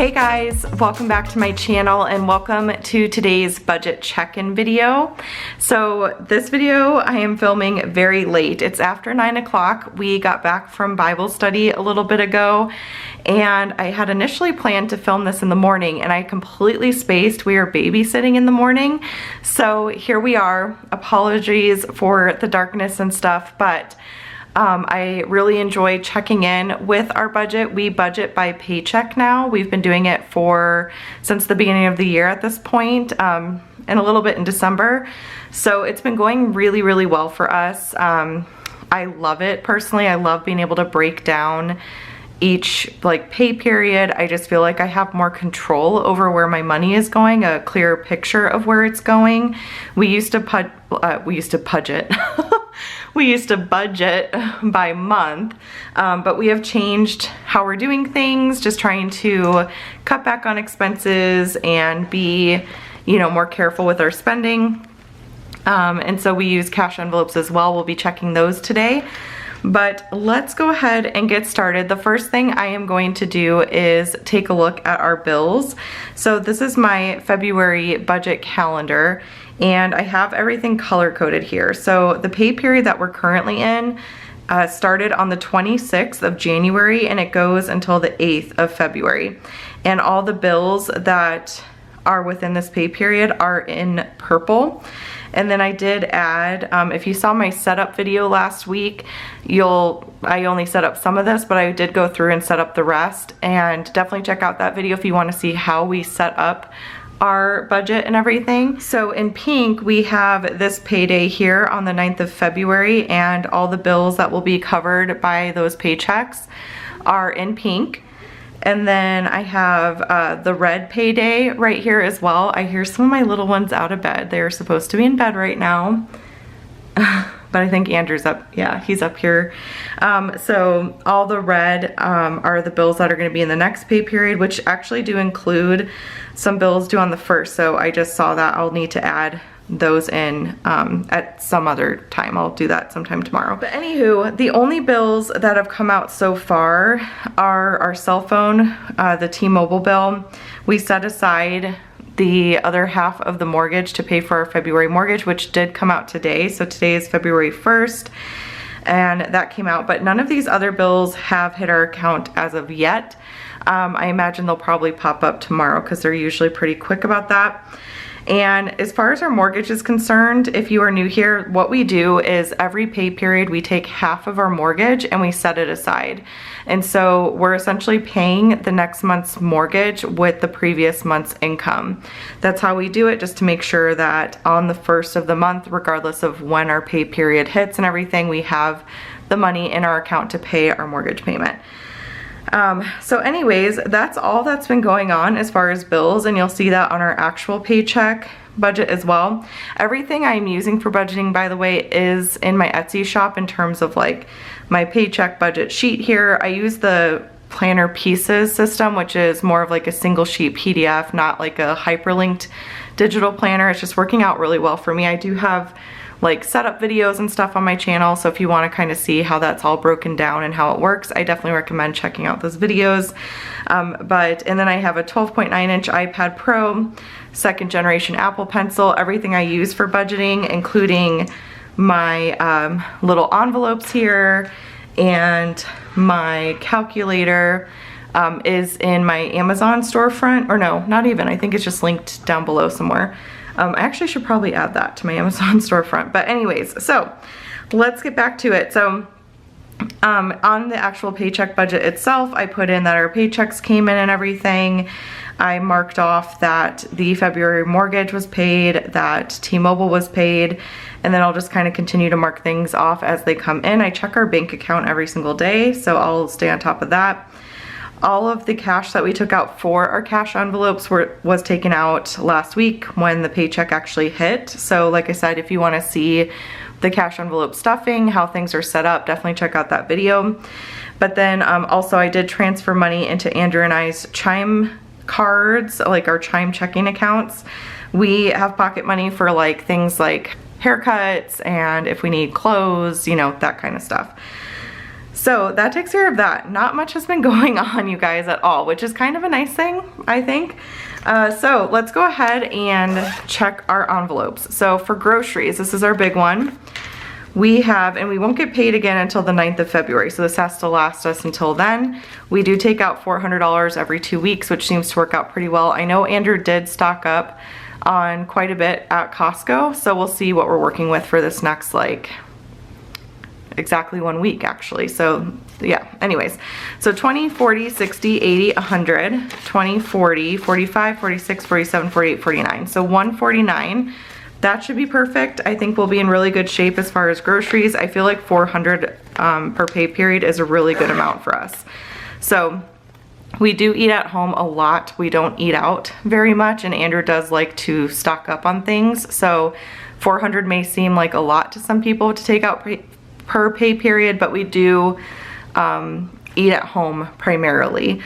Hey guys, welcome back to my channel and welcome to today's budget check-in video. So this video I am filming very late. It's after 9 o'clock. We got back from Bible study a little bit ago and I had initially planned to film this in the morning and I completely spaced. We are babysitting in the morning. So here we are. Apologies for the darkness and stuff, but I really enjoy checking in with our budget. We budget by Paycheck now. We've been doing it since the beginning of the year at this point, and a little bit in December. So it's been going really, really well for us. I love it personally. I love being able to break down each pay period. I just feel like I have more control over where my money is going, a clearer picture of where it's going. We used to budget we used to budget by month, but we have changed how we're doing things, just trying to cut back on expenses and be, more careful with our spending. And so we use cash envelopes as well. We'll be checking those today. But let's go ahead and get started. The first thing I am going to do is take a look at our bills. So this is my February budget calendar and I have everything color coded here. So the pay period that we're currently in started on the 26th of January and it goes until the 8th of February. And all the bills that are within this pay period are in purple. And then I did add, if you saw my setup video last week, I only set up some of this, but I did go through and set up the rest. And definitely check out that video if you want to see how we set up our budget and everything. So in pink, we have this payday here on the 9th of February, and all the bills that will be covered by those paychecks are in pink. And then I have the red payday right here as well. I hear some of my little ones out of bed. They're supposed to be in bed right now. But I think Andrew's up. Yeah, he's up here. So all the red are the bills that are going to be in the next pay period, which actually do include some bills due on the 1st. So I just saw that I'll need to add those in at some other time. I'll do that sometime tomorrow. But anywho, the only bills that have come out so far are our cell phone, the T-Mobile bill. We set aside the other half of the mortgage to pay for our February mortgage, which did come out today. So today is February 1st and that came out, but none of these other bills have hit our account as of yet. I imagine they'll probably pop up tomorrow because they're usually pretty quick about that. And as far as our mortgage is concerned, if you are new here, what we do is every pay period we take half of our mortgage and we set it aside. And so we're essentially paying the next month's mortgage with the previous month's income. That's how we do it, just to make sure that on the 1st of the month, regardless of when our pay period hits and everything, we have the money in our account to pay our mortgage payment. So anyways, that's all that's been going on as far as bills, and you'll see that on our actual paycheck budget as well. Everything I'm using for budgeting, by the way, is in my Etsy shop in terms of my paycheck budget sheet here. I use the Planner Pieces system, which is more of a single sheet PDF, not like a hyperlinked digital planner. It's just working out really well for me. I do have setup videos and stuff on my channel, so if you want to kind of see how that's all broken down and how it works, I definitely recommend checking out those videos. And then I have a 12.9-inch iPad Pro, 2nd generation Apple Pencil, everything I use for budgeting, including my little envelopes here, and my calculator is in my Amazon storefront, or no, not even, I think it's just linked down below somewhere. I actually should probably add that to my Amazon storefront. But anyways, so let's get back to it. So on the actual paycheck budget itself, I put in that our paychecks came in and everything. I marked off that the February mortgage was paid, that T-Mobile was paid, and then I'll just kind of continue to mark things off as they come in. I check our bank account every single day, so I'll stay on top of that. All of the cash that we took out for our cash envelopes was taken out last week when the paycheck actually hit. So like I said, if you want to see the cash envelope stuffing, how things are set up, definitely check out that video. But then also I did transfer money into Andrew and I's Chime cards, our Chime checking accounts. We have pocket money for things like haircuts and if we need clothes, that kind of stuff. So that takes care of that. Not much has been going on, you guys, at all, which is kind of a nice thing, I think. So let's go ahead and check our envelopes. So for groceries, this is our big one. We have, and we won't get paid again until the 9th of February, so this has to last us until then. We do take out $400 every 2 weeks, which seems to work out pretty well. I know Andrew did stock up on quite a bit at Costco, so we'll see what we're working with for this next, like, exactly 1 week actually. So yeah, anyways, so 20, 40, 60, 80, 100, 20, 40, 45, 46, 47, 48, 49. So 149. That should be perfect. I think we'll be in really good shape as far as groceries. I feel like 400 per pay period is a really good amount for us. So we do eat at home a lot. We don't eat out very much, and Andrew does like to stock up on things. So 400 may seem like a lot to some people to take out per pay period, but we do eat at home primarily.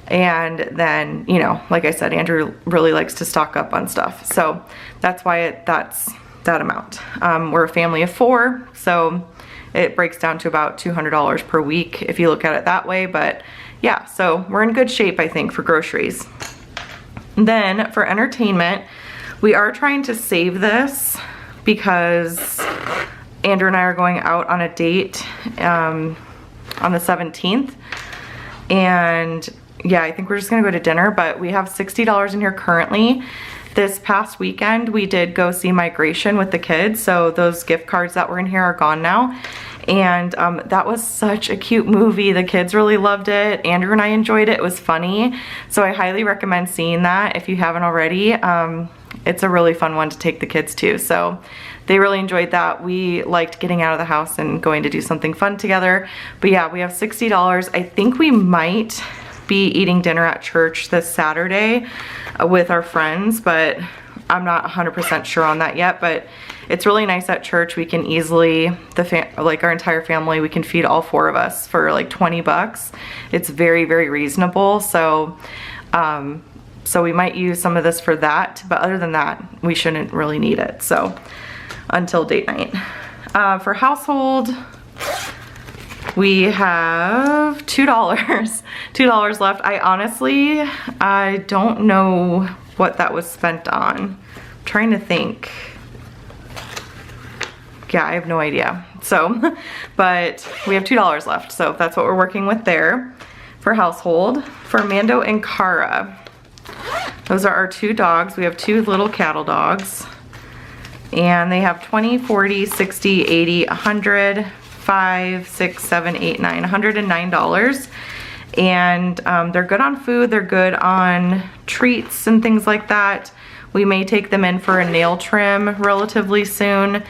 And then, you know, like I said, Andrew really likes to stock up on stuff. So that's why that's that amount. We're a family of 4, so it breaks down to about $200 per week if you look at it that way. But yeah, so we're in good shape, I think, for groceries. Then for entertainment, we are trying to save this because Andrew and I are going out on a date on the 17th. And yeah, I think we're just gonna go to dinner, but we have $60 in here currently. This past weekend, we did go see Migration with the kids, so those gift cards that were in here are gone now. And that was such a cute movie. The kids really loved it. Andrew and I enjoyed it. It was funny. So I highly recommend seeing that if you haven't already. It's a really fun one to take the kids to. So they really enjoyed that. We liked getting out of the house and going to do something fun together. But yeah, we have $60. I think we might be eating dinner at church this Saturday with our friends, but I'm not 100% sure on that yet. But it's really nice at church. We can easily, like our entire family, we can feed all 4 of us for like 20 bucks. It's very, very reasonable. So, so we might use some of this for that, but other than that, we shouldn't really need it. So until date night. For household, we have $2. $2 left. I don't know what that was spent on. I'm trying to think. Yeah, I have no idea. So, but we have $2 left. So that's what we're working with there for household. For Mando and Cara, those are our 2 dogs. We have 2 little cattle dogs. And they have 20, 40, 60, 80, 100, 5, 6, 7, 8, 9, $109. And they're good on food, they're good on treats and things like that. We may take them in for a nail trim relatively soon,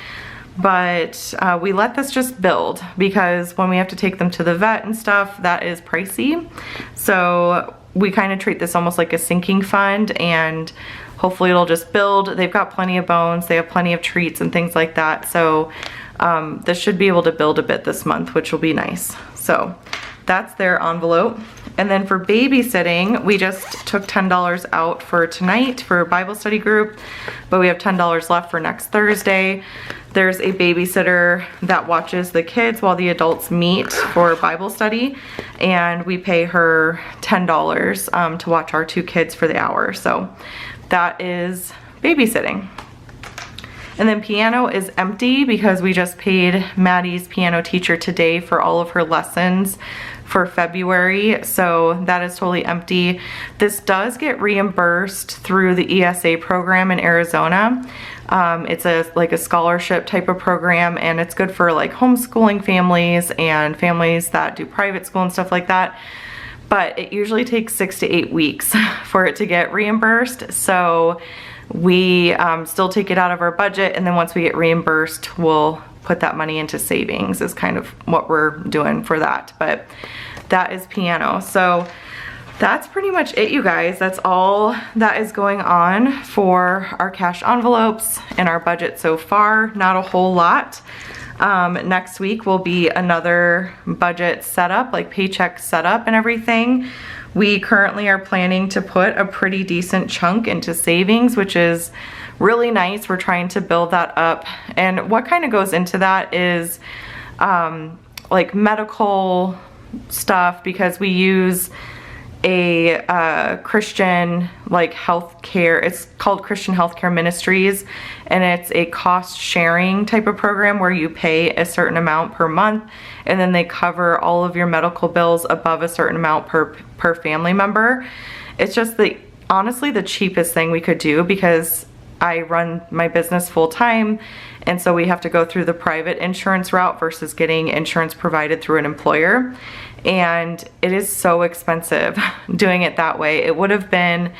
but we let this just build because when we have to take them to the vet and stuff, that is pricey. So we kind of treat this almost like a sinking fund, and hopefully it'll just build. They've got plenty of bones, they have plenty of treats and things like that. So this should be able to build a bit this month, which will be nice. So that's their envelope. And then for babysitting, we just took $10 out for tonight for Bible study group, but we have $10 left for next Thursday. There's a babysitter that watches the kids while the adults meet for Bible study, and we pay her $10 to watch our 2 kids for the hour. So that is babysitting. And then piano is empty because we just paid Maddie's piano teacher today for all of her lessons for February, so that is totally empty. This does get reimbursed through the ESA program in Arizona. It's like a scholarship type of program, and it's good for like homeschooling families and families that do private school and stuff like that. But it usually takes 6 to 8 weeks for it to get reimbursed. So we still take it out of our budget, and then once we get reimbursed, we'll put that money into savings is kind of what we're doing for that. But that is piano. So that's pretty much it, you guys. That's all that is going on for our cash envelopes and our budget so far. Not a whole lot. Next week will be another budget setup, like paycheck setup and everything. We currently are planning to put a pretty decent chunk into savings, which is really nice. We're trying to build that up. And what kind of goes into that is like medical stuff, because we use a Christian like healthcare, it's called Christian Healthcare Ministries, and it's a cost sharing type of program where you pay a certain amount per month and then they cover all of your medical bills above a certain amount per family member. It's just honestly the cheapest thing we could do, because I run my business full time, and so we have to go through the private insurance route versus getting insurance provided through an employer. And it is so expensive doing it that way. It would have been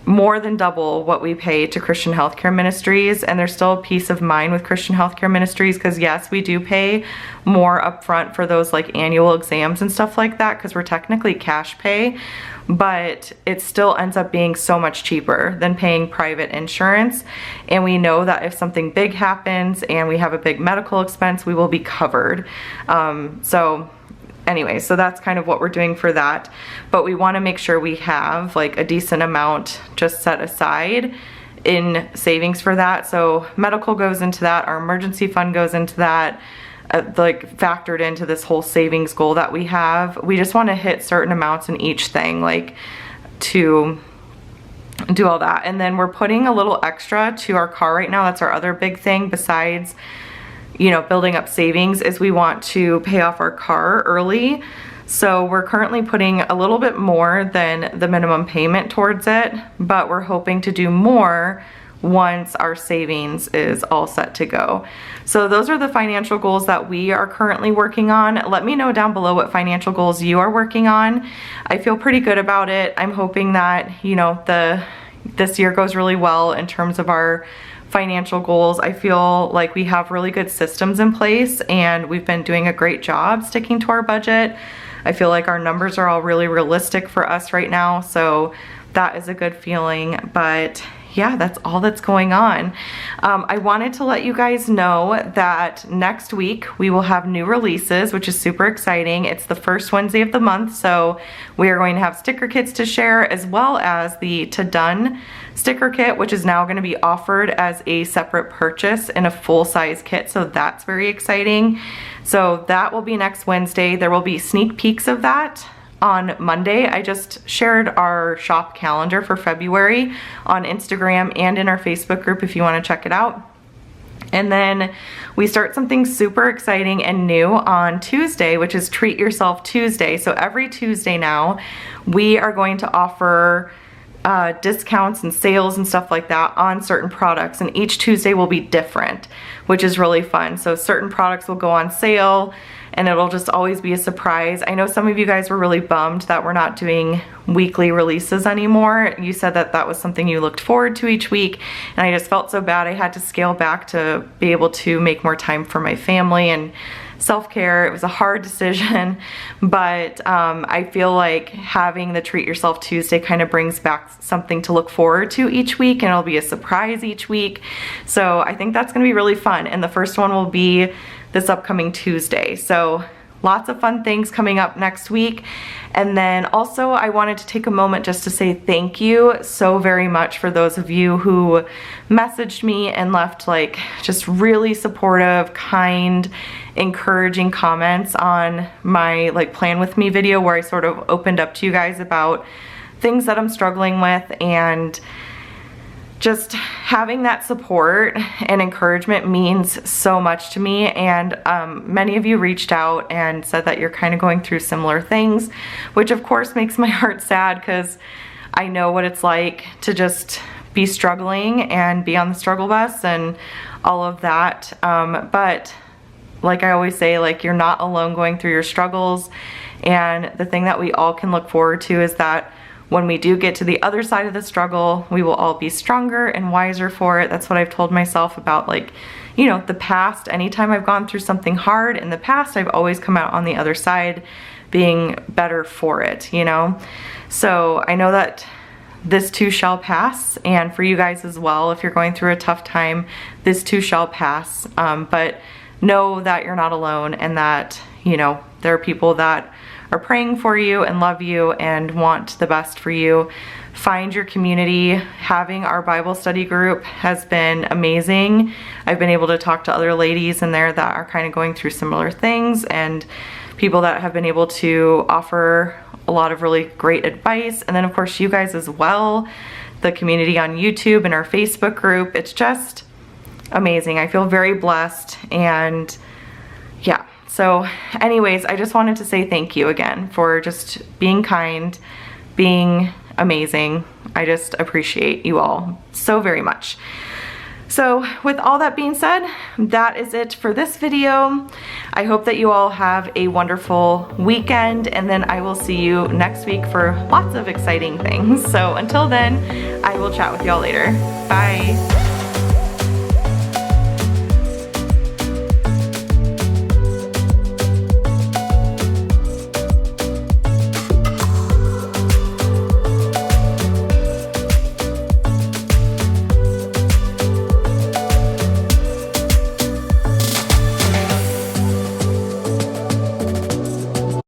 more than double what we pay to Christian Healthcare Ministries, and there's still a peace of mind with Christian Healthcare Ministries, because yes, we do pay more upfront for those like annual exams and stuff like that, because we're technically cash pay, but it still ends up being so much cheaper than paying private insurance. And we know that if something big happens and we have a big medical expense, we will be covered. Anyway, so that's kind of what we're doing for that. But we want to make sure we have like a decent amount just set aside in savings for that. So medical goes into that, our emergency fund goes into that, like factored into this whole savings goal that we have. We just want to hit certain amounts in each thing, like to do all that. And then we're putting a little extra to our car right now. That's our other big thing besides, you know, building up savings, is we want to pay off our car early. So we're currently putting a little bit more than the minimum payment towards it, but we're hoping to do more once our savings is all set to go. So those are the financial goals that we are currently working on. Let me know down below what financial goals you are working on. I feel pretty good about it. I'm hoping that, you know, this year goes really well in terms of our financial goals. I feel like we have really good systems in place and we've been doing a great job sticking to our budget. I feel like our numbers are all really realistic for us right now, so that is a good feeling. But yeah, that's all that's going on. I wanted to let you guys know that next week we will have new releases, which is super exciting. It's the first Wednesday of the month, so we are going to have sticker kits to share, as well as the To Done sticker kit, which is now going to be offered as a separate purchase in a full-size kit, so that's very exciting. So that will be next Wednesday. There will be sneak peeks of that on Monday. I just shared our shop calendar for February on Instagram and in our Facebook group if you want to check it out. And then we start something super exciting and new on Tuesday, which is Treat Yourself Tuesday. So every Tuesday now, we are going to offer discounts and sales and stuff like that on certain products, and each Tuesday will be different, which is really fun. So certain products will go on sale and it'll just always be a surprise. I know some of you guys were really bummed that we're not doing weekly releases anymore. You said that that was something you looked forward to each week, and I just felt so bad. I had to scale back to be able to make more time for my family and self-care. It was a hard decision, but I feel like having the Treat Yourself Tuesday kind of brings back something to look forward to each week, and it'll be a surprise each week. So I think that's gonna be really fun, and the first one will be this upcoming Tuesday. So lots of fun things coming up next week. And then also I wanted to take a moment just to say thank you so very much for those of you who messaged me and left like just really supportive, kind, encouraging comments on my like Plan With Me video, where I sort of opened up to you guys about things that I'm struggling with, and just having that support and encouragement means so much to me. And many of you reached out and said that you're kind of going through similar things, which of course makes my heart sad, because I know what it's like to just be struggling and be on the struggle bus and all of that. But like I always say, like, you're not alone going through your struggles. And the thing that we all can look forward to is that when we do get to the other side of the struggle, we will all be stronger and wiser for it. That's what I've told myself about, like, you know, the past. Anytime I've gone through something hard in the past, I've always come out on the other side being better for it, you know? So I know that this too shall pass, and for you guys as well, if you're going through a tough time, this too shall pass. But know that you're not alone, and that, you know, there are people that are praying for you and love you and want the best for you. Find your community. Having our Bible study group has been amazing. I've been able to talk to other ladies in there that are kind of going through similar things, and people that have been able to offer a lot of really great advice. And then of course you guys as well, the community on YouTube and our Facebook group. It's just amazing. I feel very blessed, and yeah. So anyways, I just wanted to say thank you again for just being kind, being amazing. I just appreciate you all so very much. So with all that being said, that is it for this video. I hope that you all have a wonderful weekend, and then I will see you next week for lots of exciting things. So until then, I will chat with y'all later. Bye.